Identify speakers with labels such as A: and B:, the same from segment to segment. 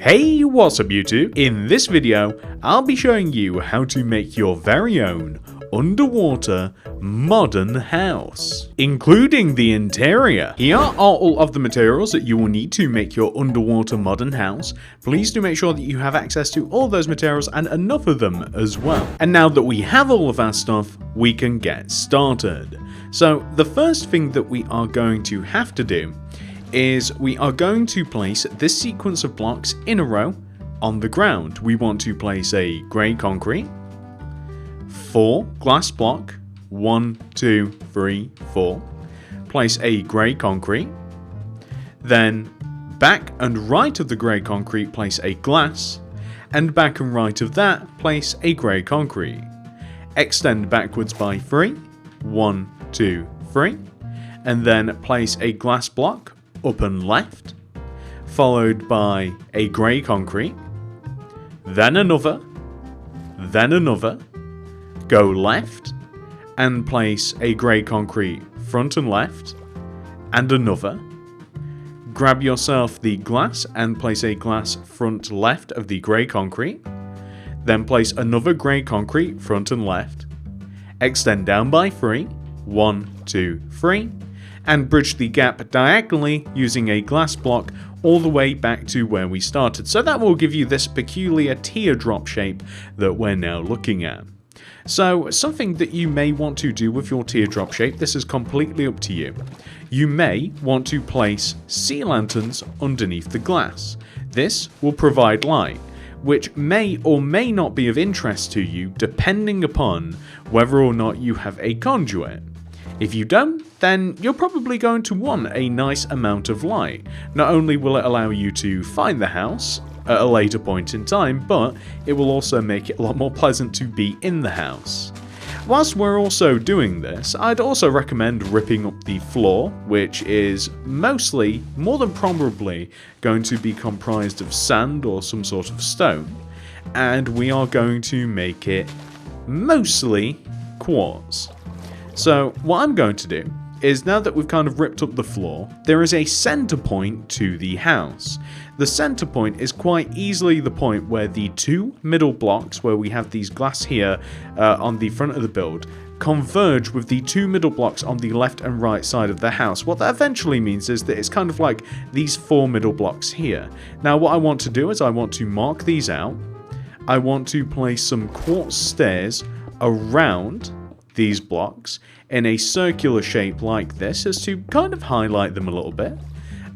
A: Hey, what's up YouTube? In this video, I'll be showing you how to make your very own underwater modern house, including the interior. Here are all of the materials that you will need to make your underwater modern house. Please do make sure that you have access to all those materials and enough of them as well. And now that we have all of our stuff, we can get started. So the first thing that we are going to have to do is we are going to place this sequence of blocks in a row on the ground. We want to place a grey concrete, 4 glass block, 1, 2, 3, 4. Place a grey concrete, then back and right of the grey concrete place a glass, and back and right of that place a grey concrete. Extend backwards by 3, 1, 2, 3, and then place a glass block up and left, followed by a grey concrete, then another, go left, and place a grey concrete front and left, and another. Grab yourself the glass and place a glass front left of the grey concrete, then place another grey concrete front and left, extend down by 3, 1, 2, 3, and bridge the gap diagonally using a glass block all the way back to where we started. So that will give you this peculiar teardrop shape that we're now looking at. So something that you may want to do with your teardrop shape, this is completely up to you. You may want to place sea lanterns underneath the glass. This will provide light, which may or may not be of interest to you depending upon whether or not you have a conduit. If you don't, then you're probably going to want a nice amount of light. Not only will it allow you to find the house at a later point in time, but it will also make it a lot more pleasant to be in the house. Whilst we're also doing this, I'd also recommend ripping up the floor, which is mostly, more than probably, going to be comprised of sand or some sort of stone, and we are going to make it mostly quartz. So what I'm going to do is, now that we've kind of ripped up the floor, there is a center point to the house. The center point is quite easily the point where the 2 middle blocks, where we have these glass here on the front of the build, converge with the 2 middle blocks on the left and right side of the house. What that eventually means is that it's kind of like these 4 middle blocks here. Now what I want to do is I want to mark these out. I want to place some quartz stairs around these blocks in a circular shape like this, as to kind of highlight them a little bit.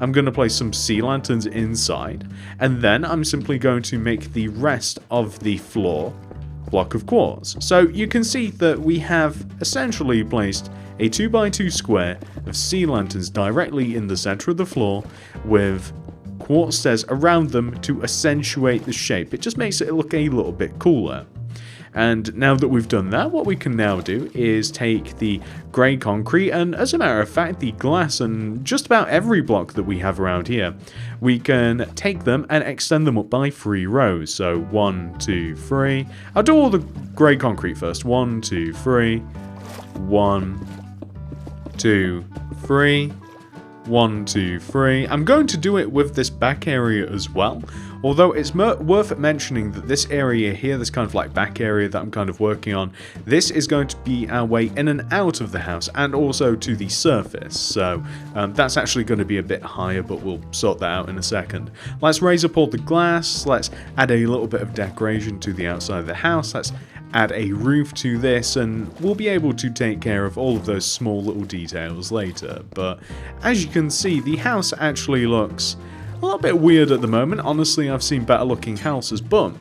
A: I'm going to place some sea lanterns inside, and then I'm simply going to make the rest of the floor block of quartz. So you can see that we have essentially placed a 2x2 square of sea lanterns directly in the center of the floor with quartz stairs around them to accentuate the shape. It just makes it look a little bit cooler. And now that we've done that, what we can now do is take the grey concrete, and as a matter of fact, the glass and just about every block that we have around here, we can take them and extend them up by 3 rows. So 1, 2, 3. I'll do all the grey concrete first. 1, 2, 3. 1, 2, 3. 1, 2, 3. I'm going to do it with this back area as well. Although it's worth mentioning that this area here, this kind of like back area that I'm kind of working on, this is going to be our way in and out of the house and also to the surface. So that's actually going to be a bit higher, but we'll sort that out in a second. Let's raise up all the glass. Let's add a little bit of decoration to the outside of the house. Let's add a roof to this, and we'll be able to take care of all of those small little details later. But as you can see, the house actually looks a little bit weird at the moment. Honestly, I've seen better looking houses, but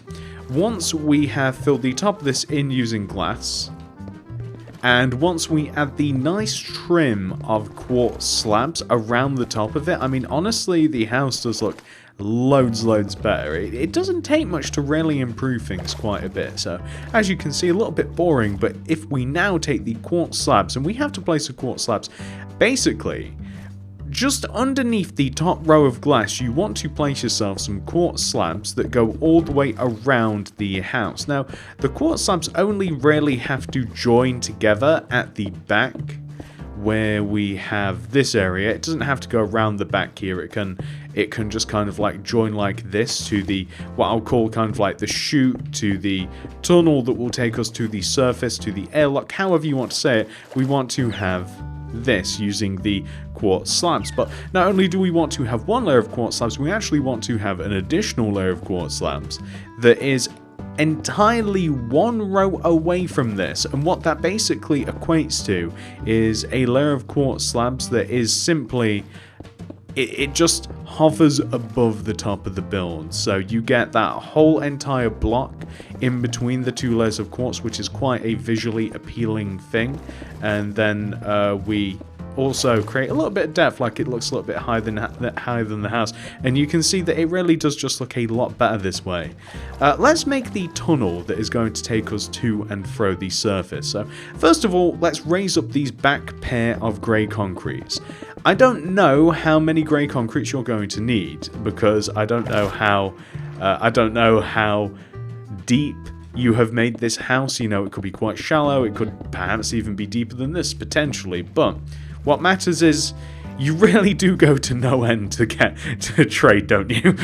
A: once we have filled the top of this in using glass, and once we add the nice trim of quartz slabs around the top of it, I mean, honestly, the house does look loads better. It doesn't take much to really improve things quite a bit. So as you can see, a little bit boring, but if we now take the quartz slabs, and we have to place the quartz slabs basically just underneath the top row of glass, you want to place yourself some quartz slabs that go all the way around the house. Now, the quartz slabs only really have to join together at the back where we have this area. It doesn't have to go around the back here. It can just kind of like join like this to the, what I'll call kind of like the chute, to the tunnel that will take us to the surface, to the airlock, however you want to say it. We want to have this using the quartz slabs. But not only do we want to have one layer of quartz slabs, we actually want to have an additional layer of quartz slabs that is entirely one row away from this. And what that basically equates to is a layer of quartz slabs that is simply, it just hovers above the top of the build. So you get that whole entire block in between the two layers of quartz, which is quite a visually appealing thing. And then we also create a little bit of depth, like it looks a little bit higher than the house, and you can see that it really does just look a lot better this way. Let's make the tunnel that is going to take us to and fro the surface. So first of all, let's raise up these back pair of grey concretes. I don't know how many grey concretes you're going to need, because I don't know how deep you have made this house. You know, it could be quite shallow, it could perhaps even be deeper than this potentially, but what matters is you really do go to no end to get to trade, don't you?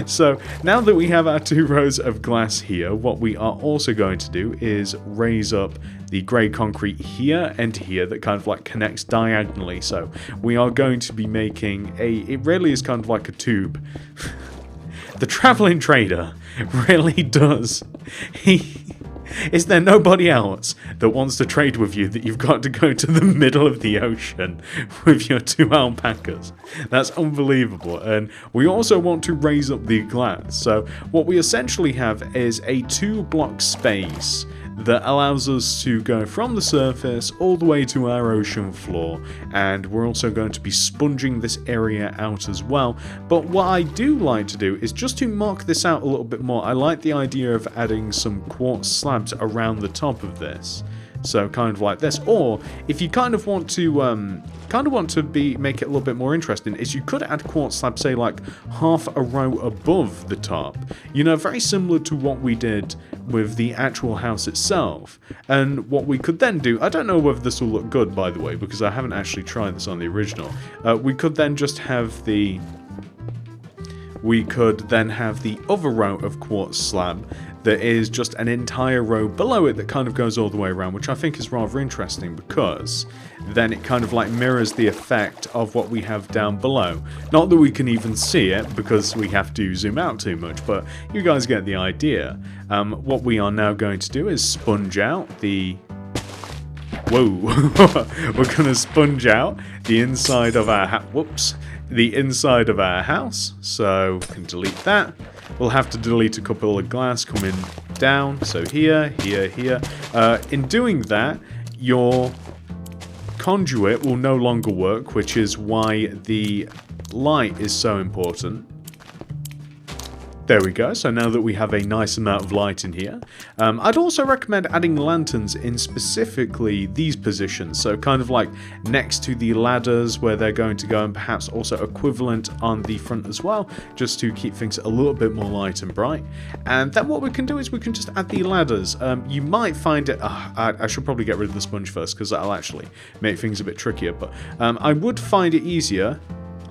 A: So now that we have our 2 rows of glass here, what we are also going to do is raise up the grey concrete here and here that kind of like connects diagonally. So we are going to be making it really is kind of like a tube. The traveling trader really does. Is there nobody else that wants to trade with you that you've got to go to the middle of the ocean with your 2 alpacas? That's unbelievable. And we also want to raise up the glass. So what we essentially have is a 2-block space that allows us to go from the surface all the way to our ocean floor, and we're also going to be sponging this area out as well. But what I do like to do is just to mark this out a little bit more. I like the idea of adding some quartz slabs around the top of this. So kind of like this, or if you kind of want to make it a little bit more interesting, is you could add quartz slabs, say like half a row above the top. You know, very similar to what we did with the actual house itself. And what we could then do, I don't know whether this will look good, by the way, because I haven't actually tried this on the original. We could then just have the other row of quartz slab that is just an entire row below it that kind of goes all the way around, which I think is rather interesting, because then it kind of like mirrors the effect of what we have down below. Not that we can even see it because we have to zoom out too much, but you guys get the idea. What we are now going to do is sponge out the... Whoa! We're going to sponge out the inside of our the inside of our house. So we can delete that. We'll have to delete a couple of glass coming down. So here, here, here. In doing that, your conduit will no longer work, which is why the light is so important. There we go. So now that we have a nice amount of light in here, I'd also recommend adding lanterns in specifically these positions. So kind of like next to the ladders where they're going to go, and perhaps also equivalent on the front as well, just to keep things a little bit more light and bright. And then what we can do is we can just add the ladders. You might find it... I should probably get rid of the sponge first, because that'll actually make things a bit trickier. But I would find it easier...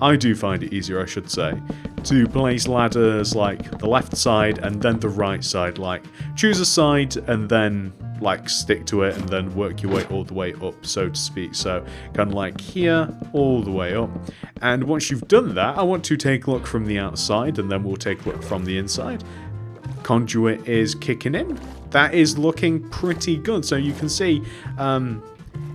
A: I do find it easier, I should say, to place ladders like the left side and then the right side. Like, choose a side and then like stick to it and then work your way all the way up, so to speak. So kind of like here, all the way up. And once you've done that, I want to take a look from the outside, and then we'll take a look from the inside. Conduit is kicking in. That is looking pretty good. So you can see...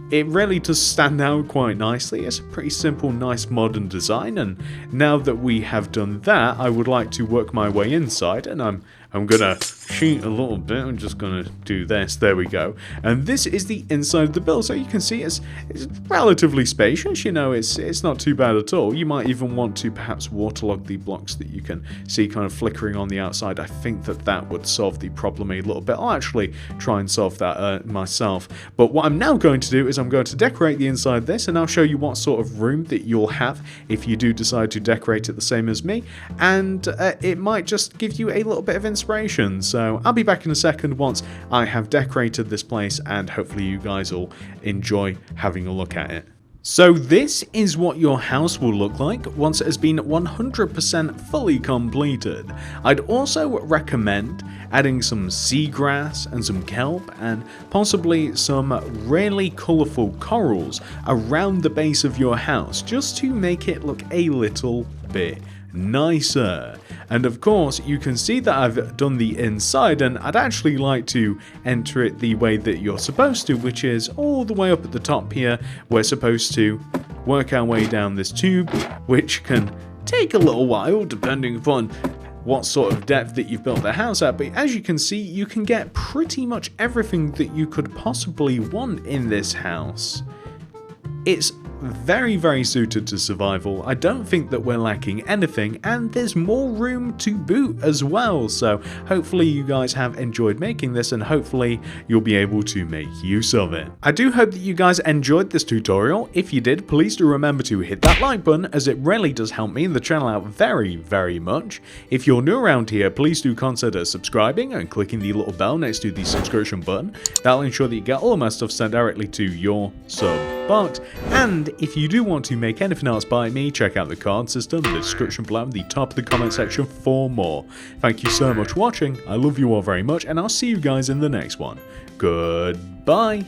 A: it really does stand out quite nicely. It's a pretty simple, nice modern design, and now that we have done that, I would like to work my way inside, and I'm gonna cheat a little bit. I'm just gonna do this. There we go. And this is the inside of the build. So you can see it's relatively spacious. You know, it's not too bad at all. You might even want to perhaps waterlog the blocks that you can see kind of flickering on the outside. I think that would solve the problem a little bit. I'll actually try and solve that myself. But what I'm now going to do is I'm going to decorate the inside of this, and I'll show you what sort of room that you'll have if you do decide to decorate it the same as me. And it might just give you a little bit of inspiration inspiration. So I'll be back in a second once I have decorated this place, and hopefully you guys will enjoy having a look at it. So this is what your house will look like once it has been 100% fully completed. I'd also recommend adding some seagrass and some kelp and possibly some really colourful corals around the base of your house just to make it look a little bit nicer. And of course you can see that I've done the inside, and I'd actually like to enter it the way that you're supposed to, which is all the way up at the top here. We're supposed to work our way down this tube, which can take a little while depending upon what sort of depth that you've built the house at, but as you can see, you can get pretty much everything that you could possibly want in this house. It's very suited to survival. I don't think that we're lacking anything, and there's more room to boot as well, so hopefully you guys have enjoyed making this, and hopefully you'll be able to make use of it. I do hope that you guys enjoyed this tutorial. If you did, please do remember to hit that like button, as it really does help me and the channel out very much. If you're new around here, please do consider subscribing and clicking the little bell next to the subscription button. That'll ensure that you get all of my stuff sent directly to your sub box. And if you do want to make anything else by me, check out the card system, the description below, and the top of the comment section for more. Thank you so much for watching. I love you all very much, and I'll see you guys in the next one. Goodbye.